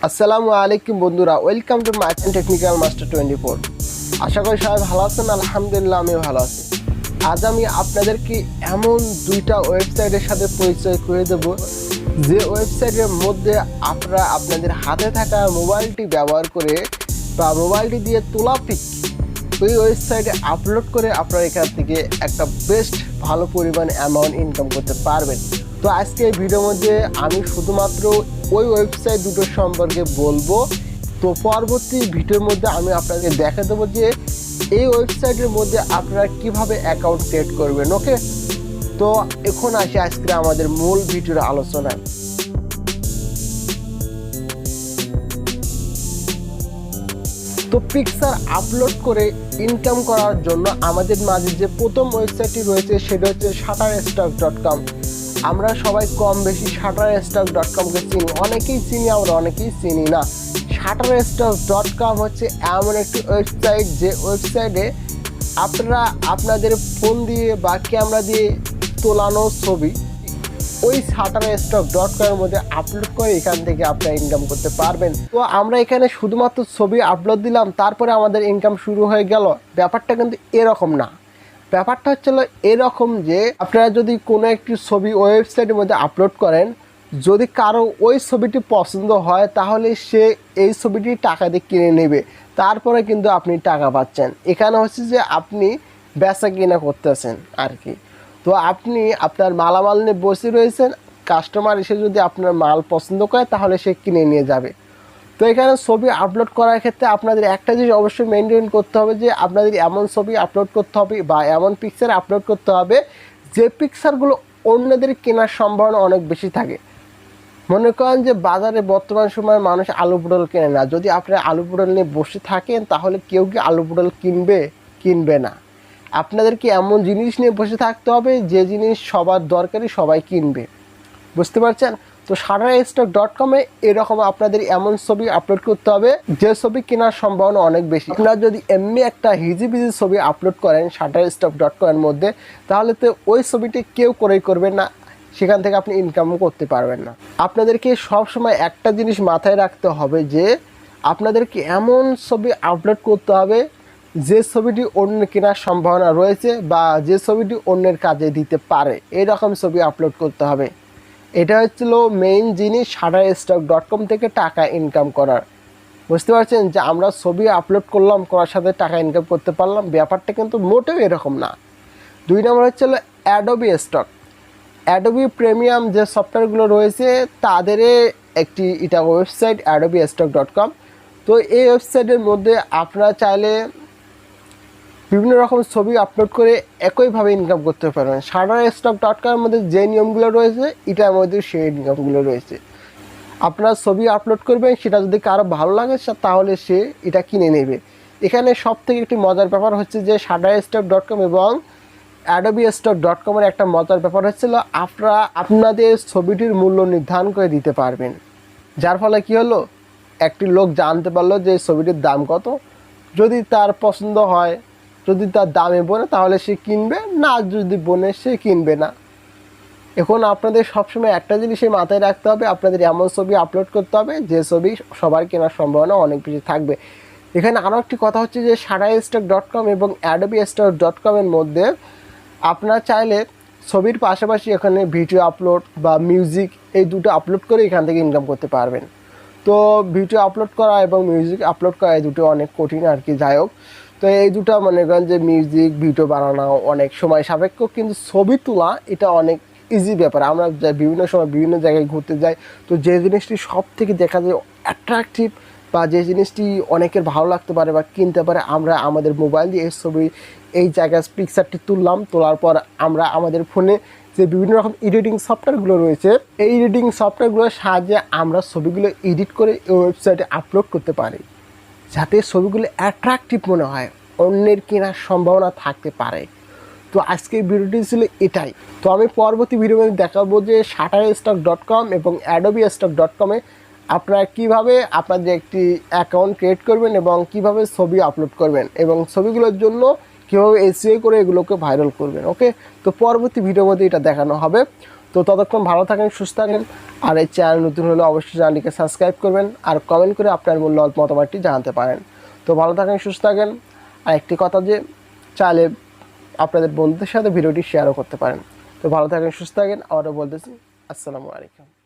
আসসালামু আলাইকুম বন্ধুরা, welcome to my technical master 24। আশা করি সবাই ভালো আছেন। আলহামদুলিল্লাহ আমিও ভালো আছি। আজ আমি আপনাদেরকে এমন দুইটা ওয়েবসাইটের সাথে পরিচয় করে দেব, যে ওয়েবসাইটের মধ্যে আপনারা আপনাদের হাতে থাকা মোবাইলটি ব্যবহার করে বা মোবাইলটি দিয়ে তোলা পিক ওই ওয়েবসাইটে আপলোড করে আপনারা এখান থেকে একটা বেস্ট ভালো পরিমাণ অ্যামাউন্ট ইনকাম করতে পারবেন। তো আজকে এই ভিডিওর মধ্যে আমি শুধুমাত্র ওই ওয়েবসাইট দুটো সম্পর্কে বলবো। তো পরবর্তী ভিডিওর মধ্যে আমি আপনাদের দেখা দেবো যে এই ওয়েবসাইটের মধ্যে আপনারা কিভাবে অ্যাকাউন্ট ক্রিয়েট করবেন। ওকে, তো এখন আসি আজকে আমাদের মূল ভিডিওর আলোচনায়। তো পিকচার আপলোড করে ইনকাম করার জন্য আমাদের মাঝে যে প্রথম ওয়েবসাইটটি রয়েছে সেটা হচ্ছে shutterstock.com। আমরা সবাই কম বেশি shutterstock.com-কে চিনি, অনেকেই চিনি আবার অনেকেই চিনি না। shutterstock.com হচ্ছে এমন একটি ওয়েবসাইট যে ওয়েবসাইটে আপনারা আপনাদের ফোন দিয়ে বা ক্যামেরা দিয়ে তোলানো ছবি ওই shutterstock.com-এর মধ্যে আপলোড করে এখান থেকে আপনারা ইনকাম করতে পারবেন। তো আমরা এখানে শুধুমাত্র ছবি আপলোড দিলাম, তারপরে আমাদের ইনকাম শুরু হয়ে গেল। ব্যাপারটা কিন্তু এরকম না। ব্যাপারটা হচ্ছিল এরকম যে আপনারা যদি কোনো একটি ছবি ওয়েবসাইটের মধ্যে আপলোড করেন, যদি কারো ওই ছবিটি পছন্দ হয় তাহলে সে এই ছবিটি টাকা দিয়ে কিনে নেবে, তারপরে কিন্তু আপনি টাকা পাচ্ছেন। এখানে হচ্ছে যে আপনি বেচা কিনা করতেছেন আর কি। তো আপনি আপনার মালামাল নিয়ে বসে রয়েছেন, কাস্টমার এসে যদি আপনার মাল পছন্দ করে তাহলে সে কিনে নিয়ে যাবে। তো এখানে ছবি আপলোড করার ক্ষেত্রে আপনাদের একটা জিনিস অবশ্যই মেনটেন করতে হবে যে আপনাদের এমন ছবি আপলোড করতে হবে বা এমন পিকচার আপলোড করতে হবে যে পিকচারগুলো অন্যদের কেনার সম্ভাবনা অনেক বেশি থাকে। মনে করেন যে বাজারে বর্তমান সময়ে মানুষ আলু পটল কেনে না, যদি আপনারা আলু পটল নিয়ে বসে থাকেন তাহলে কেউ কি আলু পটল কিনবে না। আপনাদেরকে এমন জিনিস নিয়ে বসে থাকতে হবে যে জিনিস সবার দরকারি, সবাই কিনবে। বুঝতে পারছেন? তো shutterstock.com-এ এরকম আপনাদের এমন ছবি আপলোড করতে হবে যে ছবি কেনার সম্ভাবনা অনেক বেশি। আপনারা যদি এমনি একটা হিজিবিজি ছবি আপলোড করেন shutterstock.com-এর মধ্যে, তাহলে তো ওই ছবিটি কেউ ক্রয় করবে না, সেখান থেকে আপনি ইনকামও করতে পারবেন না। আপনাদেরকে সবসময় একটা জিনিস মাথায় রাখতে হবে যে আপনাদেরকে এমন ছবি আপলোড করতে হবে যে ছবিটি অন্য কেনার সম্ভাবনা রয়েছে বা যে ছবিটি অন্যের কাজে দিতে পারে, এরকম ছবি আপলোড করতে হবে। এটা হচ্ছিল মেইন জিনিস shutterstock.com থেকে টাকা ইনকাম করার। বুঝতে পারছেন যে আমরা ছবি আপলোড করলাম, করার সাথে টাকা ইনকাম করতে পারলাম, ব্যাপারটা কিন্তু মোটেও এরকম না। 2 নম্বর হচ্ছিল অ্যাডোবি স্টক। অ্যাডোবি প্রিমিয়াম যে সফটওয়্যারগুলো রয়েছে তাদের একটি এটা ওয়েবসাইট adobe.stock.com। তো এই ওয়েবসাইটের মধ্যে আপনারা চাইলে বিভিন্ন রকম ছবি আপলোড করে একইভাবে ইনকাম করতে পারবেন। shutterstock.com-এর মধ্যে যে নিয়মগুলো রয়েছে এটার মধ্যে সেই নিয়মগুলো রয়েছে। আপনারা ছবি আপলোড করবেন, সেটা যদি কারো ভালো লাগে তাহলে সে এটা কিনে নেবে। এখানে সব থেকে একটি মজার ব্যাপার হচ্ছে যে shutterstock.com এবং adobe.stock.com-এর একটা মজার ব্যাপার হচ্ছিল আপনারা আপনাদের ছবিটির মূল্য নির্ধারণ করে দিতে পারবেন। যার ফলে কি হলো, একটি লোক জানতে পারলো যে ছবিটির দাম কত। যদি তার পছন্দ হয়, যদি তার দামে বনে তাহলে সে কিনবে, না যদি বনে সে কিনবে না। এখন আপনাদের সবসময় একটা জিনিসের মাথায় রাখতে হবে, আপনাদের এমন ছবি আপলোড করতে হবে যে ছবি সবার কেনার সম্ভাবনা অনেক বেশি থাকবে। এখানে আরও একটি কথা হচ্ছে যে shutterstock.com এবং adobe.stock.com-এর মধ্যে আপনারা চাইলে ছবির পাশাপাশি এখানে ভিডিও আপলোড বা মিউজিক এই দুটো আপলোড করে এখান থেকে ইনকাম করতে পারবেন। তো ভিডিও আপলোড করা এবং মিউজিক আপলোড করা এই দুটো অনেক কঠিন আর কি। যাই হোক, তো এই দুটো মনে করেন যে মিউজিক ভিডিও বানানো অনেক সময় সাপেক্ষ, কিন্তু ছবি তোলা এটা অনেক ইজি ব্যাপার। আমরা বিভিন্ন সময় বিভিন্ন জায়গায় ঘুরতে যাই, তো যে জিনিসটি সব থেকে দেখা যায় অ্যাট্রাকটিভ বা যে জিনিসটি অনেকের ভালো লাগতে পারে বা কিনতে পারে, আমরা আমাদের মোবাইল দিয়ে এই ছবি এই জায়গায় পিকচারটি তুললাম, তোলার পর আমরা আমাদের ফোনে যে বিভিন্ন রকম এডিটিং সফটওয়্যারগুলো রয়েছে এই এডিটিং সফটওয়্যারগুলোর সাহায্যে আমরা ছবিগুলো এডিট করে এই ওয়েবসাইটে আপলোড করতে পারি, যাতে ছবিগুলো অ্যাট্রাকটিভ মনে হয়, অন্যের কেনার সম্ভাবনা থাকতে পারে। তো আজকের ভিডিওটি ছিল এটাই। তো আমি পরবর্তী ভিডিওতে দেখাবো যে shutterstock.com এবং adobe.stock.com-এ আপনারা কীভাবে আপনাদের একটি অ্যাকাউন্ট ক্রিয়েট করবেন এবং কিভাবে ছবি আপলোড করবেন এবং ছবিগুলোর জন্য কীভাবে SEO করে এগুলোকে ভাইরাল করবেন। ওকে, তো পরবর্তী ভিডিওর মধ্যে এটা দেখানো হবে। তো তো ততক্ষণ ভালো থাকেন, সুস্থ থাকেন। আর এই চ্যানেল নতুন হলে অবশ্যই চ্যানেলটিকে সাবস্ক্রাইব করবেন আর কমেন্ট করে আপনার মূল্যবান মতামতটি জানাতে পারেন। তো ভালো থাকেন, সুস্থ থাকেন। আর একটি কথা যে চাইলে আপনাদের বন্ধুদের সাথে ভিডিওটি শেয়ারও করতে পারেন। তো ভালো থাকেন, সুস্থ থাকেন। আবারও বলতেছি আসসালামু আলাইকুম।